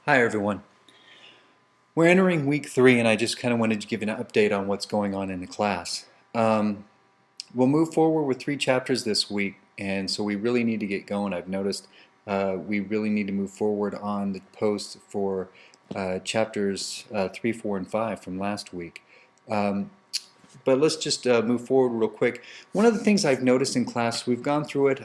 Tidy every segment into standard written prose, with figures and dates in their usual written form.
Hi everyone. We're entering week 3 and I just kind of wanted to give an update on what's going on in the class. We'll move forward with 3 chapters this week, and so we really need to get going. I've noticed we really need to move forward on the posts for chapters 3, 4, and 5 from last week. But let's just move forward real quick. One of the things I've noticed in class, we've gone through it,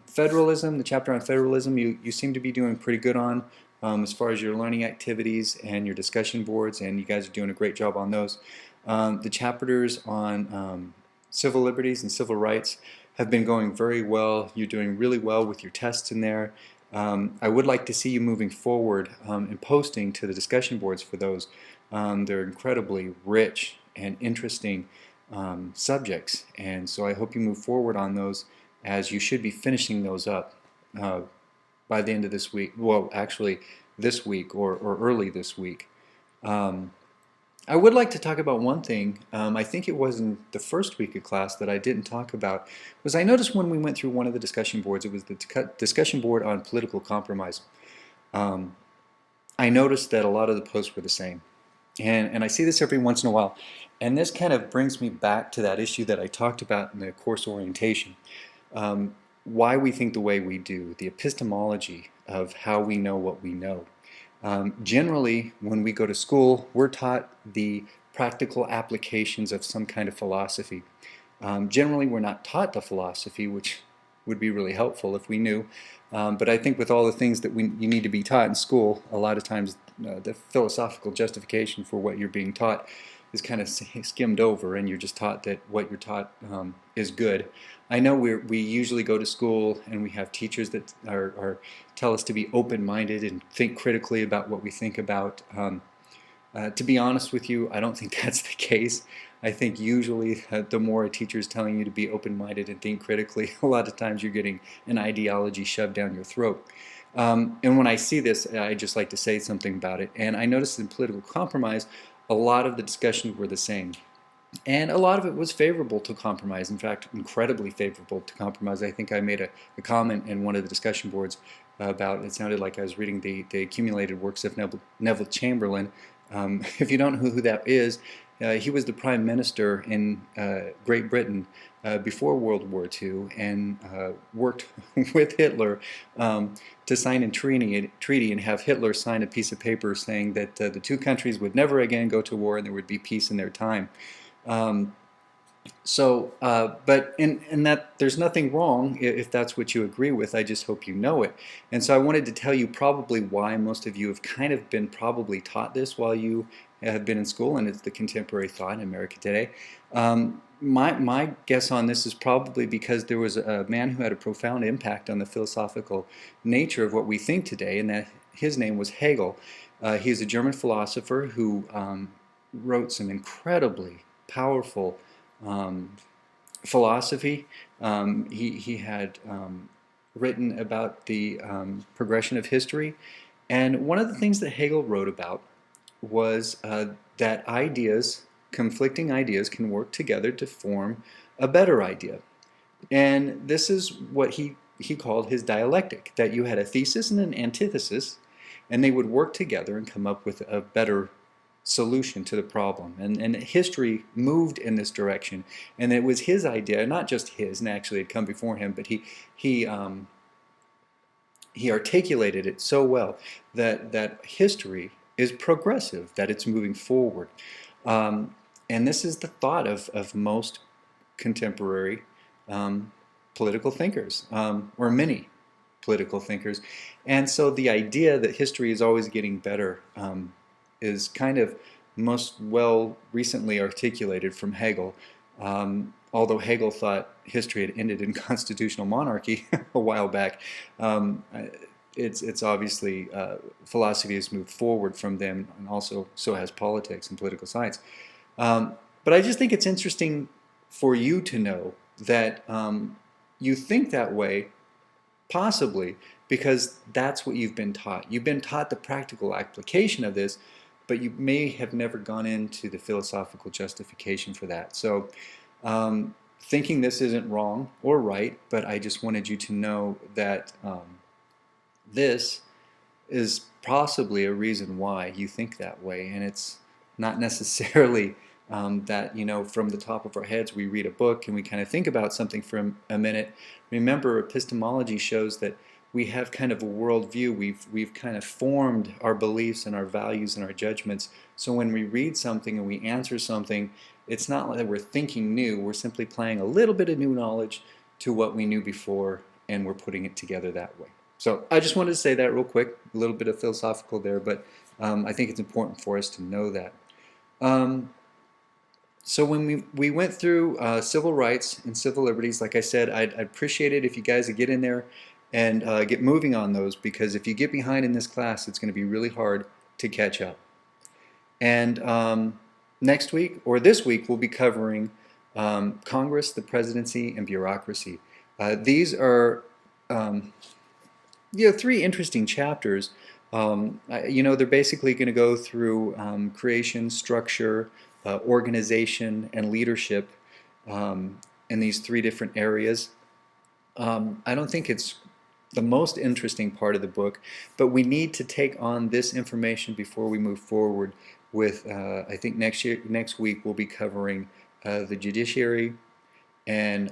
federalism, the chapter on federalism, you seem to be doing pretty good on as far as your learning activities and your discussion boards, and you guys are doing a great job on those. The chapters on civil liberties and civil rights have been going very well. You're doing really well with your tests in there. I would like to see you moving forward and posting to the discussion boards for those. They're incredibly rich and interesting subjects, and so I hope you move forward on those, as you should be finishing those up by the end of this week. Well, actually this week or early this week. I would like to talk about one thing. I think it was in the first week of class that I didn't talk about, was I noticed when we went through one of the discussion boards, it was the discussion board on political compromise. I noticed that a lot of the posts were the same. And I see this every once in a while. And this kind of brings me back to that issue that I talked about in the course orientation. Why we think the way we do, the epistemology of how we know what we know. Generally, when we go to school, we're taught the practical applications of some kind of philosophy. Generally, we're not taught the philosophy, which would be really helpful if we knew. But I think with all the things that you need to be taught in school, a lot of times the philosophical justification for what you're being taught is kind of skimmed over, and you're just taught that what you're taught is good. I know we usually go to school and we have teachers that tell us to be open-minded and think critically about what we think about. To be honest with you, I don't think that's the case. I think usually the more a teacher is telling you to be open-minded and think critically, a lot of times you're getting an ideology shoved down your throat. And when I see this, I just like to say something about it. And I noticed in political compromise, a lot of the discussions were the same. And a lot of it was favorable to compromise, in fact, incredibly favorable to compromise. I think I made a comment in one of the discussion boards about, it sounded like I was reading the accumulated works of Neville Chamberlain. If you don't know who that is, he was the Prime Minister in Great Britain before World War II, and worked with Hitler to sign a treaty and have Hitler sign a piece of paper saying that the two countries would never again go to war and there would be peace in their time. But in that there's nothing wrong if that's what you agree with. I just hope you know it. And so I wanted to tell you probably why most of you have kind of been probably taught this while you have been in school, and it's the contemporary thought in America today. My guess on this is probably because there was a man who had a profound impact on the philosophical nature of what we think today, and that his name was Hegel. He's a German philosopher who wrote some incredibly powerful philosophy. He had written about the progression of history, and one of the things that Hegel wrote about was that conflicting ideas can work together to form a better idea. And this is what he called his dialectic, that you had a thesis and an antithesis, and they would work together and come up with a better solution to the problem. And history moved in this direction, and it was his idea, not just his, and actually it had come before him, but he articulated it so well that history is progressive, that it's moving forward. And this is the thought of most contemporary political thinkers, or many political thinkers. And so the idea that history is always getting better is kind of most well recently articulated from Hegel. Although Hegel thought history had ended in constitutional monarchy a while back, it's obviously philosophy has moved forward from them, and also so has politics and political science. But I just think it's interesting for you to know that you think that way, possibly because that's what you've been taught. You've been taught the practical application of this, but you may have never gone into the philosophical justification for that. So thinking this isn't wrong or right, but I just wanted you to know that this is possibly a reason why you think that way, and it's not necessarily that, you know, from the top of our heads we read a book and we kind of think about something for a minute. Remember, epistemology shows that we have kind of a worldview. We've kind of formed our beliefs and our values and our judgments. So when we read something and we answer something, it's not like we're thinking new. We're simply applying a little bit of new knowledge to what we knew before, and we're putting it together that way. So I just wanted to say that real quick, a little bit of philosophical there, but I think it's important for us to know that. So when we went through civil rights and civil liberties, like I said, I'd appreciate it if you guys would get in there and get moving on those, because if you get behind in this class, it's going to be really hard to catch up. And next week, or this week, we'll be covering Congress, the presidency, and bureaucracy. These are three interesting chapters. They're basically going to go through creation, structure, organization, and leadership in these three different areas. I don't think it's the most interesting part of the book, but we need to take on this information before we move forward with, I think next week we'll be covering the judiciary and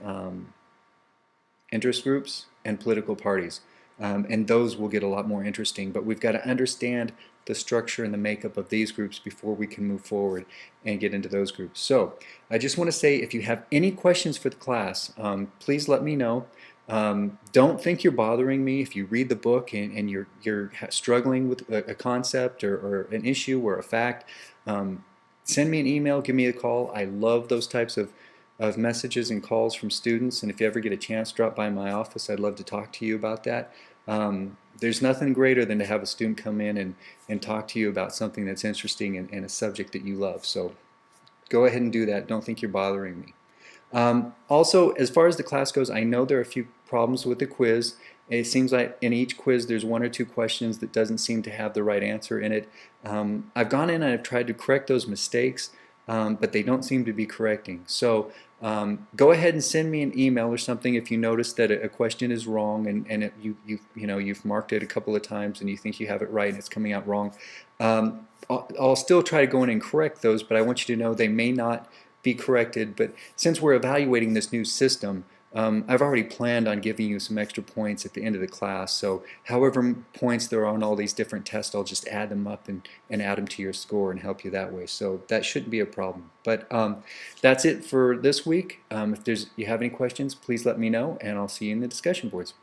interest groups and political parties. And those will get a lot more interesting, but we've got to understand the structure and the makeup of these groups before we can move forward and get into those groups. So I just want to say, if you have any questions for the class, please let me know. Don't think you're bothering me if you read the book and you're struggling with a concept or an issue or a fact. Send me an email, give me a call. I love those types of messages and calls from students, and if you ever get a chance, drop by my office. I'd love to talk to you about that. There's nothing greater than to have a student come in and talk to you about something that's interesting and a subject that you love. So go ahead and do that. Don't think you're bothering me. Also, as far as the class goes, I know there are a few problems with the quiz. It seems like in each quiz there's one or two questions that doesn't seem to have the right answer in it. I've gone in and I've tried to correct those mistakes, but they don't seem to be correcting. So go ahead and send me an email or something if you notice that a question is wrong and you've marked it a couple of times and you think you have it right and it's coming out wrong. I'll still try to go in and correct those, but I want you to know they may not be corrected. But since we're evaluating this new system, I've already planned on giving you some extra points at the end of the class. So however points there are on all these different tests, I'll just add them up and add them to your score and help you that way. So that shouldn't be a problem. But that's it for this week. If you have any questions, please let me know, and I'll see you in the discussion boards.